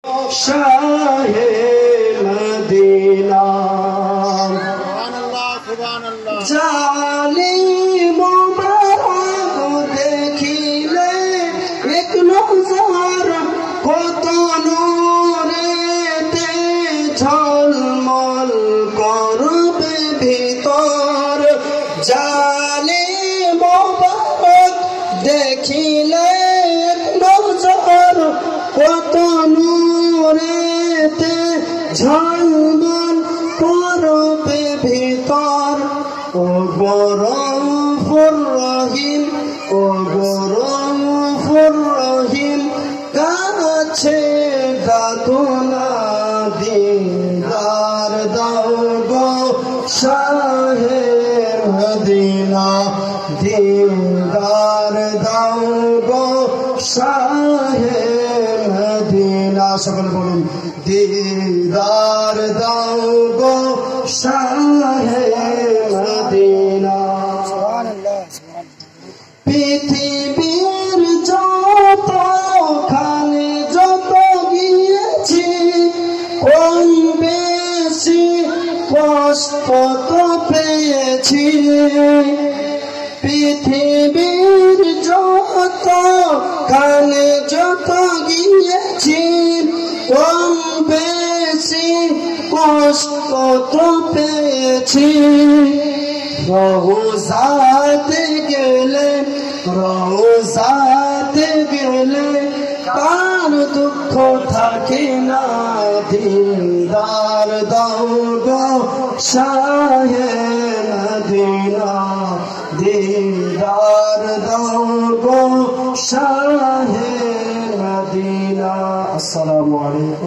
Shah Medina जालिमों देखिले एक नजर কত নূরেতে ঝলমল করবে ভিতর জালিমোं দেখিলে এক নজর কত নূরেতে ঝলমল করবে ভিতর ও গরফুর রহিম ও গরফুর রহিম কাছে ডাকুনা দিদার দাও গো শাহে মদিনা দিদার দাও গো শাহে মদিনা সকলে বলুন দিদার দাও গো শাহে মদিনা পৃথিবীর যত খানে যত গিয়েছি কম বেশি কষ্ট তো পেয়েছি পৃথিবীর যত খানে যত গিয়েছি কম বেশি কষ্ট তো পেয়েছি রওজাতে গেলে রওজাতে গেলে কার দুঃখ থাকে না দিদার দাও গো শাহে মদিনা দিদার দাও গো শাহে মদিনা। আসসালামু আলাইকুম।